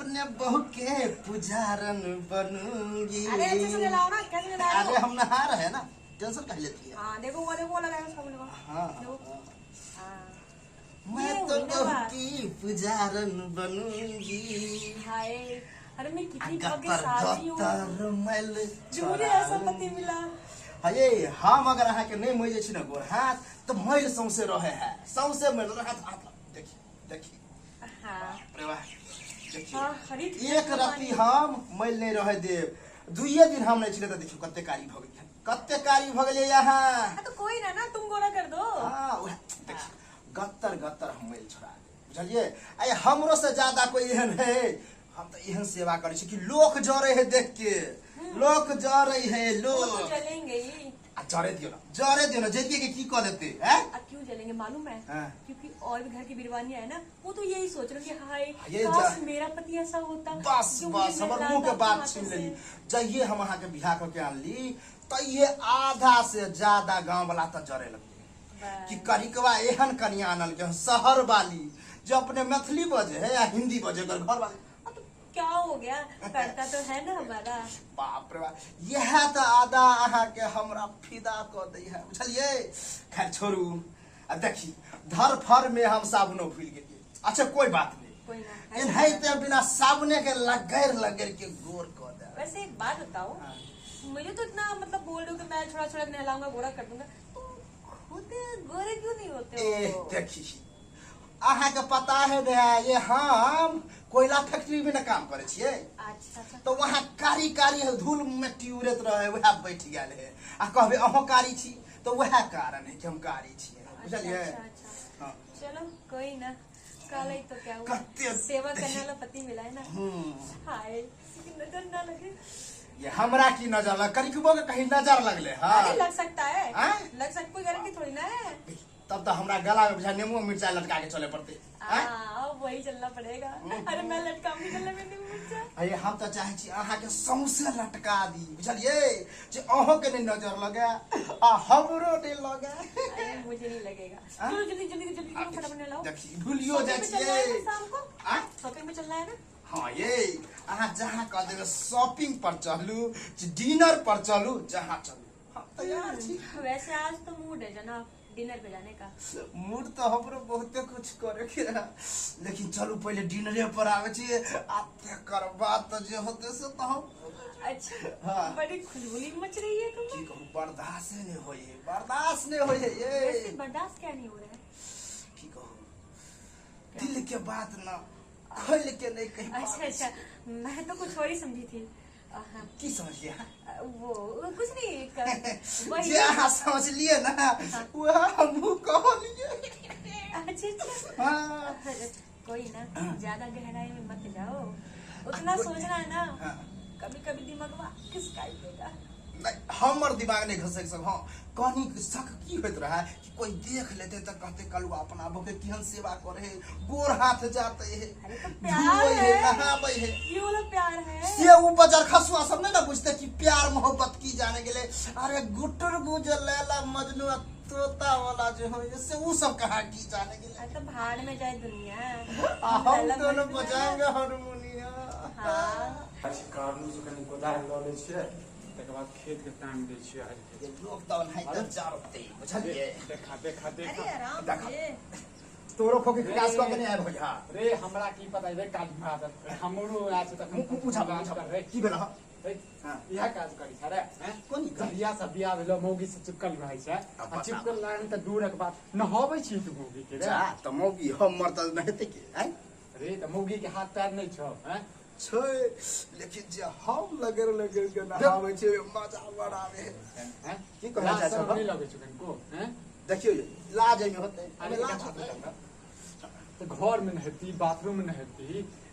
अपने बहू के पुजारन बनूंगी। अरे अच्छे से लाओ ना, कैसे ला रहे हो? अरे हम नहा रहे हैं ना, टेंशन कह लेती है। हाँ देखो वो लगाया उसका बोलो। हाँ हाँ मैं तो बहू की पुजारन बनूंगी। हाय अरे मैं कितनी गतर भाग्यशाली हूँ, गतर मैल मुझे ऐसा पति मिला। अये हम अगर अहाँ के नहीं मजे छी ना गोर हाथ तो मैल सौंसे रहे है, सौंसे मैल रहे हाथ। देखिए देखिए हाँ अरे वाह हाँ, देखिए एक राति हम मैल नहीं रहे देव, दुइये दिन हम नहीं छिले तो देखियो कत्ते कारी भ गेल, कत्ते कारी भ गेल यहाँ। तो कोई ना तुम गोरा कर दो। हां देखिए गत्तर गत्तर हम मैल छोड़ा दे, बुझलिए। आये हमरो से ज्यादा कोई एहन है, हम तो एहन सेवा करे छी कि लोग जरे है देख के, लोग जरे है लोग। वो तो जलेंगे ही। जरे दियो ना जरिए के की कह देते हैं। अब क्यों जलेंगे मालूम है? हाँ। क्योंकि और भी घर की बीरवानियां है ना, वो तो यही सोच रहे कि हाय ये काश मेरा पति ऐसा होता। बस जो बस मुझे हमर मुंह के लाता बात हाथ छीन से। लेली। जइए हम अहाँ के बियाह करके आनली तो ये आधा से ज्यादा गांव वाला तो जरे लगते कि करिकवा एहन कन्या आनल के शहर वाली जो अपने मैथिली बजे है या हिंदी बजे घर वाले। क्या हो गया, करता तो है ना हमारा। बाप रे बाप यह तो आधा अहाँ के हमरा फिदा कर दै है, बुझलिए। खैर छोड़ू, अब देखी धर फर में हम साबुनो भूल गेलिए। अच्छा कोई बात नहीं, कोई ना एनहिते बिना साबुने के लगैर के गोर कर दे। वैसे एक बात बताओ, मुझे तो इतना मतलब बोल रहे हो कि मैं छोड़ा नहलाऊंगा गोरा कर दूंगा, तुम खुद गोरे क्यों नहीं होते हो? देखी अहाँ के पता है ये हम कोयला फैक्ट्री में न काम करे छिए। अच्छा अच्छा तो वहाँ कारी कारी धूल मिट्टी उड़त रहे, वह बैठ गया है आ कहबे अहो कारी छी तो वह कारण है कि हम कारी छिए, बुझलिए। अच्छा हाँ। चलो कोई ना, कल ही तो क्या हुआ, कत्ते सेवा करने वाला पति मिला है ना। हाय किसी की नजर ना लगे। ये हमरा की नजर लग, करिकबो के कहीं नजर लगले। हाँ अरे लग सकता है, हाँ? लग सकता, कोई गारंटी थोड़ी ना है। तब तो हमरा गला में बुझा नेमो मिर्चा लटका के चले पड़ते। वही चलना पड़ेगा। अरे मैं लटकाऊंगी गले में नींबू मिर्चा। अरे हम तो चाहे छी अहाँ के सौंसे लटका दी, बुझलिए, जे अहों के नहीं नजर लगे आ हमरो नहीं लगे। अरे मुझे नहीं लगेगा। चलो जल्दी जल्दी जल्दी फटाफट नहलाओ। देखी भूलियो जाय शॉपिंग में चलना है छिए। ना शाम को? शॉपिंग में चलना है ना? हाँ ये अहाँ जहाँ कह देवे शॉपिंग पर चलू, डिनर पर चलू, जहाँ चलू हम तैयार छी। वैसे आज तो मूड है जनाब डिनर पे जाने का। मूड तो हमरो बहुते कुछ करे के है, लेकिन चलू पहले डिनरे पर आवे छी आ तेकर बाद तो जे होते से तो हम। अच्छा हाँ। बड़ी खुशबुली मच रही है तुम। की कहूँ बर्दाश्त नहीं होए, बर्दाश्त नहीं होए ये। वैसे बर्दाश्त क्या नहीं हो रहा है? की कहूँ दिल के बात ना खोल के नहीं कहीं। अच्छा मैं तो कुछ और ही समझी थी। की समझिए? वो कुछ नहीं वही। जे अहाँ समझ लिए ना वह हम कहलिए। अच्छा हाँ। कोई ना ज्यादा गहराई में मत जाओ, उतना सोचना है ना। कभी कभी दिमाग किसका देगा। नहीं हमर दिमाग नहीं घसक सब। हाँ कहीं शक की होत रहा है कि कोई देख लेते तो कहते कल अपना बहू के केहन सेवा करे, गोर हाथ जाते है, अरे तो प्यार है, नहावे है, ये वाला प्यार है। से ऊपर जर खसुआ सब नहीं ना बुझते कि प्यार मोहब्बत की जाने के लिए। अरे गुटर गुजर लैला मजनू तोता वाला जो हो इससे वो सब कहाँ की जाने के लिए। तो भाड़ में जाए दुनिया, हम दोनों बजाएंगे हारमोनिया। हाँ कारनु से कनी गोदार ल ले छियै, तकर बाद खेत के टाइम दै छियै। ये लॉकडाउन है तो जारते बुझलिए। देखा देखा देखा अरे आराम देखा। से। तोरो खोके क्लास को के नहीं आए भैया। रे हमरा की पता है काज में आदत हमरो आज तक पूछा रे की भेला। हां यह काज करी छ रे। हैं कोनी कहिया सब बियाह भेलो मौगी से चिपकल रहै छै, आ चिपकल लाइन त दूरक बात नहाबै छी तू मौगी के रे। जा त मौगी हमर त नहते के हैं। रे त मौगी के हाथ पैर नहीं छ। हैं छै लेकिन जे हम लगेर के नहावे छै मजा बड़ावे है। हैं की कहला जा छ नहीं लगे छ कनको। हैं देखियो लाज में होते। अरे लाज तो घर में नहती, बाथरूम में नहती,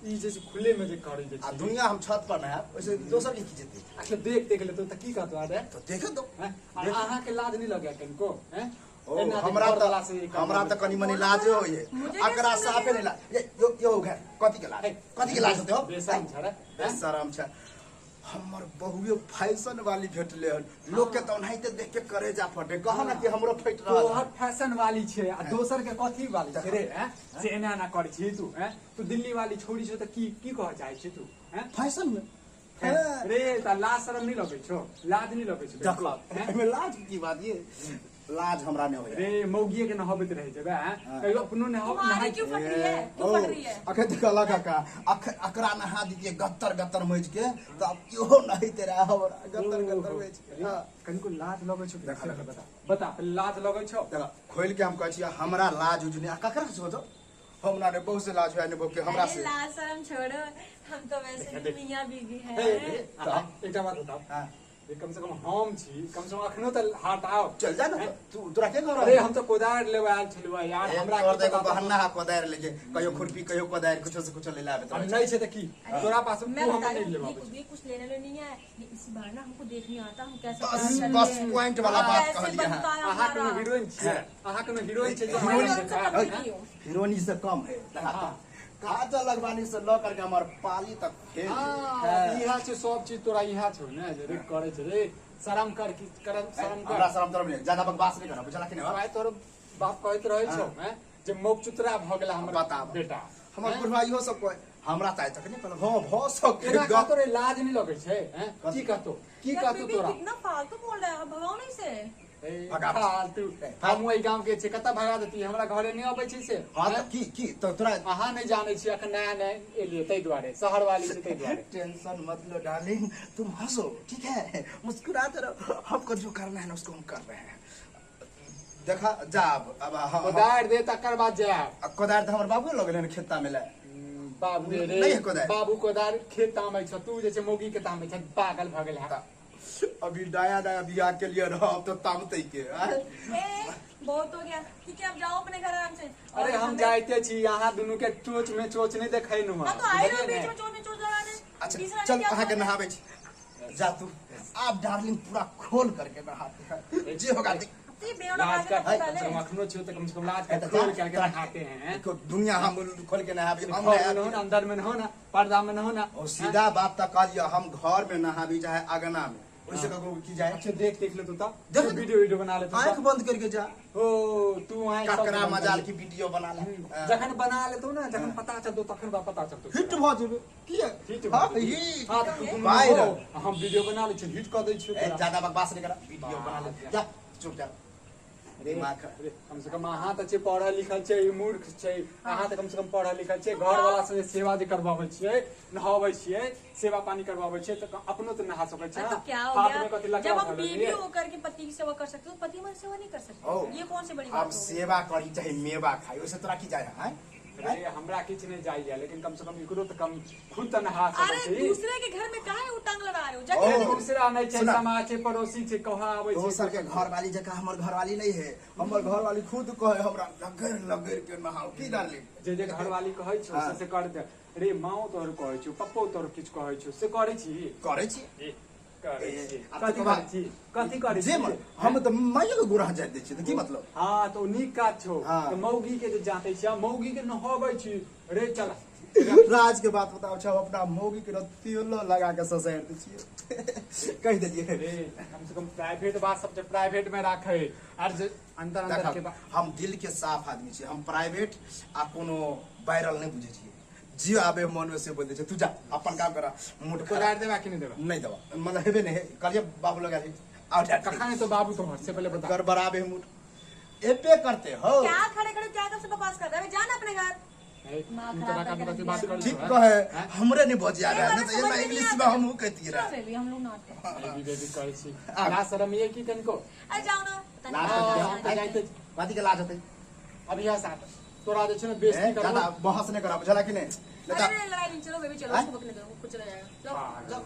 ई जैसे खुले में जे करी दे आ दुनिया हम छत पर नहाब वैसे दोसर की जेते। अच्छा देख ले तो की कहतो आ रे तो देख दो। हैं आहा के लाज नहीं लगे कनको। हैं हमरा त कनी मनी लाज होए, अकरा साफे नहीं लाज। यो घर कथि के लाज, कथि के लाज होते हो? बेशरम छ रे। बेशरम छ। हमर बहुए फैशन वाली भेटले हन लोग के तो ओनाहिते देख के करे जा फटे कहा ना कि हमरो फैट तोहर रहल फैशन वाली छे आ दोसर के कथी वाली छे रे हैं से एना ना करै छी तू हैं तू दिल्ली वाली छोड़ी छो त की कह चाहे छी तू हैं फैशन में रे त लाज शरम नहीं लगै छो लाज नहीं लगै छो देखो एमे लाज की बात ये लाज हमरा नहीं होय रे मौगिए के नहबैत रहे जेबे हैं कहियो अपनो तुम्हारी नहाय क्यों फट रही है क्यों फट रही है अखे देखला काका अकरा नहा दिए गत्तर गत्तर मज के तो अब क्यों नहीं तेरा हमरा गत्तर गत्तर मज के हां कनिको लाज लगै छो देखा देखा बता बता पहले लाज लगै छो देखा खोल के हम कहै छी हमरा लाज उजने आ ककरा से होतो हमरा रे बहुत से लाज है ने के हमरा अरे से लाज शर्म छोड़ो हम तो वैसे भी मियां बीवी हैं एकटा बात बताओ हां ये कम से कम हम छी कम से कम अखनो त हटाओ चल जा ना तू तोरा के कर अरे हम तो कोदार लेवे आल छलवा यार हमरा हमरा के देखो बहाना हा कोदार लेके कहियो खुरपी कहियो कोदार कुछ से कुछ ले लावे अरे तो नहीं छे त की तोरा पास मैं तू हम बता नहीं रही लेवा हूँ ये कुछ लेने ले नहीं है ये इस बार ना हमको देखने आता हम कैसे बस काम करते बस हैं। पॉइंट वाला बात कैसे कहलिए बनता हां है आहा के हमारा। हीरोइन छे आहा के हीरोइन छे जो हीरोइन हमरा से कम नहीं हूँ। हीरोइनी से कम है काजल लगवानी से ल करके हमर पाली तक फेल इहा छे सब चीज तोरा इहा छौ ने जे रे करे छे रे शर्म कर की करम शर्म कर हमरा शरम तरफ नहीं ज्यादा बकवास नहीं करना बुझला कि नहीं भाई तोर बाप कहत रहे छौ हैं जे मौक चुतरा भ गेला हमर बताब। बेटा हमर बुढ़वा इहो सब कोई हमरा चाहे तक नहीं पर हां भ सब एना का तोरे लाज नहीं लगे छे हैं की यार कहतो बेबी तोरा कितना फालतू बोल रहा है भगाओ नहीं से भगा। फालतू हम ओई गांव के छे कता भगा देती हमरा घरे नहीं आबै छी से हां तो की तो तोरा अहाँ नहीं जाने छी अखन नया नया एलिए तै दुआरे शहर वाली छै तै दुआरे टेंशन मत लो डार्लिंग तुम हंसो ठीक है मुस्कुराते रहो हमको जो करना है ना उसको हम कर रहे हैं देखा जा अब हम कोदार दे तकर बाद जाए कोदार तो हमर बाबू लोग ने खेता में ले बाबू रे नहीं है कोदार। बाबू कोदार खेत तामै छ तू जे छै मौगी के तामै छ पागल भ गेल है अभी नया नया बियाह के लिए रहो तो तामते के आय? बहुत हो गया ठीक है अब जाओ अपने घर आराम से और अरे हम हमें- जाइते छी यहाँ दुनू के चोच में चोच नहीं देखै नु हाँ तो आए रहो बीच में चोट लगाने अच्छा तीसरा चल क्या अहाँ के बोल रहे नहावे छी जा तू आप डार्लिंग पूरा खोल करके नहाते हैं जे होगा देख हैं? तो ये बेरोड़ा लाज भागे का तो कम से पहले कम अखनो छियो तो कम से कम लाज है का तो खोल जा, करके जा। नहाते हैं देखो दुनिया हम खोल के नहावे हम घर में न हो नहावे ना अंदर में न हो ना पर्दा में न हो ना और सीधा बात तक कहलिए हम घर में नहावी चाहे अगना में वैसे ककरो की जाए अच्छा देख ले तू तब देख ले। वीडियो बना ले आंख बंद करके जा ओ तू आए ककरा मजाल की वीडियो बना ले जखन बना लेतो ना जखन पता चलतो तखन बा पता चलतो हिट भ जेबे की हिट हां भ जेबे। हिट हाँ तो तू वायरल। हम वीडियो बना ले छी हिट कर दै छियो ए, तोरा। ज्यादा बकवास नहीं करा वीडियो बना ले जा चुप जा अरे, दिमाग खा- अरे, कम से कम अहाँ तऽ छै पढ़ल लिखल छै ई मूर्ख छै अहाँ तऽ कम से कम पढ़ल लिखल छै घर वाला से सेवा जे करवाबै छियै नहाबै छियै सेवा पानी करवाबै छियै तऽ अपनो तऽ नहा सकै छै हाँ, तो क्या हो हाथ में कथी गया लगा जब हम रहल बीवी है? होकर के पति की सेवा कर सकते हो पति हमारी सेवा नहीं कर ओ, सकते ये कौन सी बड़ी अब बात हो गई? सेवा करी चाहे मेवा खाई वैसे तोरा की जाए हैं अरे हमरा किछ नहीं जाइए लेकिन कम से कम एकरो तऽ कम खुद तऽ नहा अरे सकै छै दूसरे के घर में काहे वो टांग लगा रहे हो ओ, जगह दूसरा नहीं छै सुना। समाज छै पड़ोसी छै कहा आबै छै दोसर के घर वाली जगह हमर घर वाली नहीं है हमर घर वाली खुद कहे हमरा लगेर लगेर के नहाओ की डार्लिंग जे घरवाली कहै छौ हाँ। से कर दे रे माओ तोहर कहै छौ पप्पो तोहर किछ कहै छौ से करै छी करे छी करै छी ए, कथी तकर करै बाद- छी कथी करै छी जे मन हम तो माइयो के गुरह जाय दै छी त की मतलब हाँ तो नीक काज छौ हाँ। तो मौगी के जे जाते छी मौगी के नहाबै छी रे चल राज के बात बताओ छ अपना मौगी के तेलो लगा के ससैर दै छियै कह देलिए रे कम से कम प्राइवेट बात सब जे प्राइवेट में राखे आर जे अंदर अंदर के बात हम दिल के साफ आदमी छी हम प्राइवेट आ कोनो वायरल नहीं बुझे छी जी आबे मन में से बोल दे छै तू जा अपन काम करा मुठ कोदार देबा कि नहीं देबा नहीं दवा मतलब हेबे नहीं कलिए बाबू लगा दी आउट कखा नहीं तो बाबू तो से पहले बता गड़बड़ाबे मुठ एपे करते हो क्या खड़े खड़े क्या कब से बकवास कर रहे हो जाना अपने घर माँ तू खराब तो करके कथी बात रख कर ठीक कहे हमरे नहीं बच जाएगा ये नहीं तो ये बात मैं समझ में इंग्लिश नहीं में आता। हम कहती चलो रहा बेबी हम लोग नाटक बेबी बेबी करे छी आ। ना शर्म ये की तनको अरे जाओ ना तनी लाज जाओ, करते जाओ, हैं। तो जाइते बाती के लाज होते अभी यहाँ साथ तोरा जे छै ना बेइज्जती ज्यादा करबो बहस नहीं करा बुझला कि नहीं नहीं तो अरे लड़ाई नहीं चलो बेबी चलो हैं? उसको पकड़ने दो कुछ चला जाएगा लो हाँ, जाओ।